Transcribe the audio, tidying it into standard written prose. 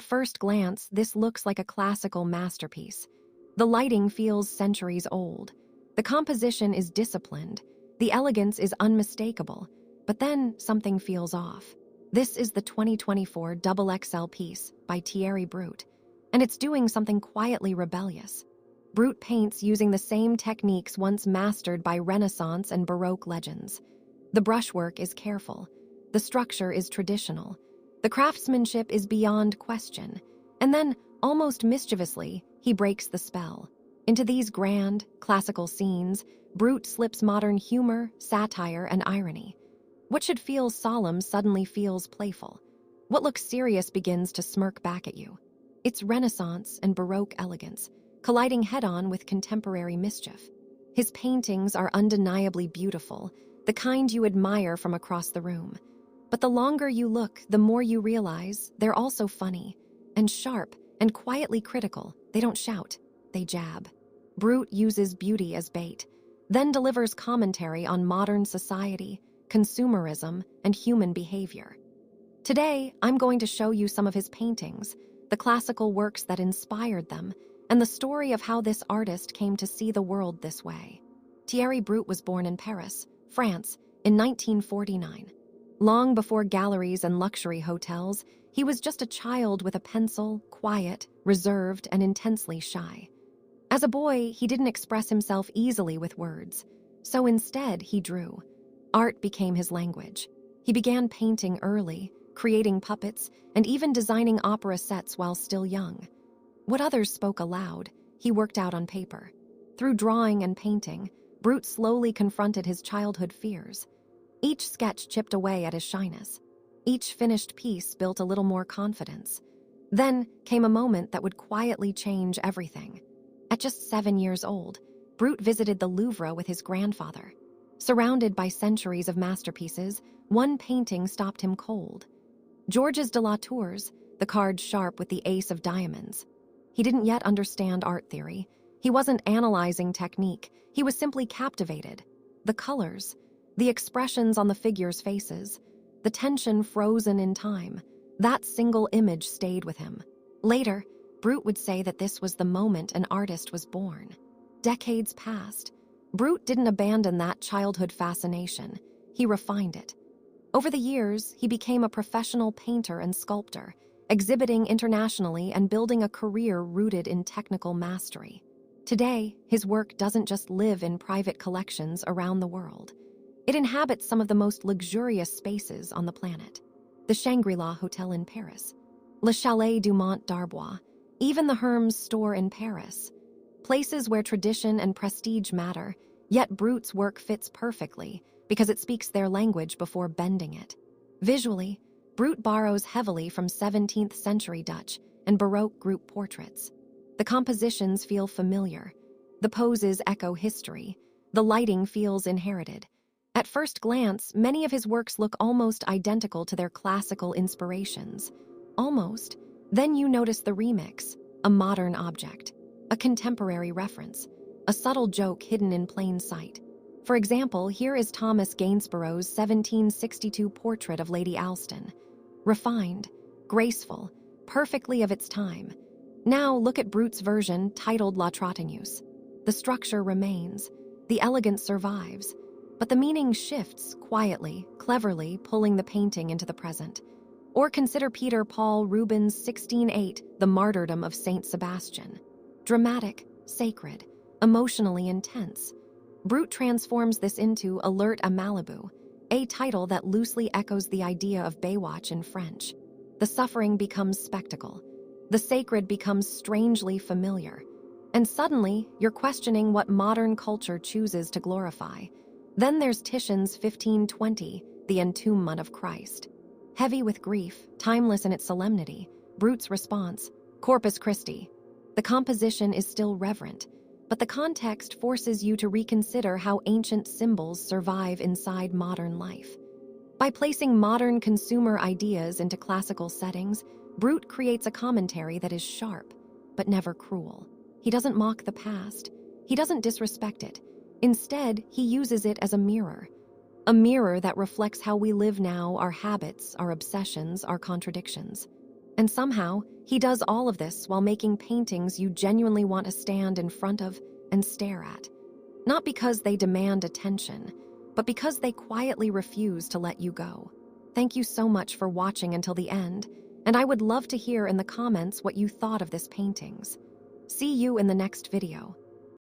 At first glance, this looks like a classical masterpiece. The lighting feels centuries old. The composition is disciplined. The elegance is unmistakable. But then something feels off. This is the 2024 XXL piece by Thierry Bruet, and it's doing something quietly rebellious. Bruet paints using the same techniques once mastered by Renaissance and Baroque legends. The brushwork is careful. The structure is traditional. The craftsmanship is beyond question. And then, almost mischievously, he breaks the spell. Into these grand, classical scenes, Bruet slips modern humor, satire, and irony. What should feel solemn suddenly feels playful. What looks serious begins to smirk back at you. It's Renaissance and Baroque elegance, colliding head-on with contemporary mischief. His paintings are undeniably beautiful, the kind you admire from across the room. But the longer you look, the more you realize they're also funny, and sharp, and quietly critical. They don't shout, they jab. Bruet uses beauty as bait, then delivers commentary on modern society, consumerism, and human behavior. Today, I'm going to show you some of his paintings, the classical works that inspired them, and the story of how this artist came to see the world this way. Thierry Bruet was born in Paris, France, in 1949. Long before galleries and luxury hotels, he was just a child with a pencil, quiet, reserved, and intensely shy. As a boy, he didn't express himself easily with words, so instead he drew. Art became his language. He began painting early, creating puppets, and even designing opera sets while still young. What others spoke aloud, he worked out on paper. Through drawing and painting, Bruet slowly confronted his childhood fears. Each sketch chipped away at his shyness. Each finished piece built a little more confidence. Then came a moment that would quietly change everything. At just 7 years old, Bruet visited the Louvre with his grandfather. Surrounded by centuries of masterpieces, one painting stopped him cold. Georges de la Tour's, the card sharp with the ace of diamonds. He didn't yet understand art theory. He wasn't analyzing technique. He was simply captivated. The colors, the expressions on the figures' faces, the tension frozen in time. That single image stayed with him. Later, Bruet would say that this was the moment an artist was born. Decades passed. Bruet didn't abandon that childhood fascination. He refined it. Over the years, he became a professional painter and sculptor, exhibiting internationally and building a career rooted in technical mastery. Today, his work doesn't just live in private collections around the world. It inhabits some of the most luxurious spaces on the planet. The Shangri-La Hotel in Paris, Le Chalet du Mont d'Arbois, even the Hermès store in Paris. Places where tradition and prestige matter, yet Bruet's work fits perfectly because it speaks their language before bending it. Visually, Bruet borrows heavily from 17th century Dutch and Baroque group portraits. The compositions feel familiar. The poses echo history. The lighting feels inherited. At first glance, many of his works look almost identical to their classical inspirations. Almost. Then you notice the remix, a modern object, a contemporary reference, a subtle joke hidden in plain sight. For example, here is Thomas Gainsborough's 1762 portrait of Lady Alston. Refined, graceful, perfectly of its time. Now look at Bruet's version, titled La Trottigneuse. The structure remains, the elegance survives, but the meaning shifts quietly, cleverly, pulling the painting into the present. Or consider Peter Paul Rubens' 1608, The Martyrdom of Saint Sebastian. Dramatic, sacred, emotionally intense. Bruet transforms this into Alert à Malibu, a title that loosely echoes the idea of Baywatch in French. The suffering becomes spectacle. The sacred becomes strangely familiar. And suddenly, you're questioning what modern culture chooses to glorify. Then there's Titian's 1520, The Entombment of Christ. Heavy with grief, timeless in its solemnity, Bruet's response, Corpus Christi. The composition is still reverent, but the context forces you to reconsider how ancient symbols survive inside modern life. By placing modern consumer ideas into classical settings, Bruet creates a commentary that is sharp, but never cruel. He doesn't mock the past. He doesn't disrespect it. Instead, he uses it as a mirror that reflects how we live now, our habits, our obsessions, our contradictions. And somehow, he does all of this while making paintings you genuinely want to stand in front of and stare at. Not because they demand attention, but because they quietly refuse to let you go. Thank you so much for watching until the end, and I would love to hear in the comments what you thought of this paintings. See you in the next video.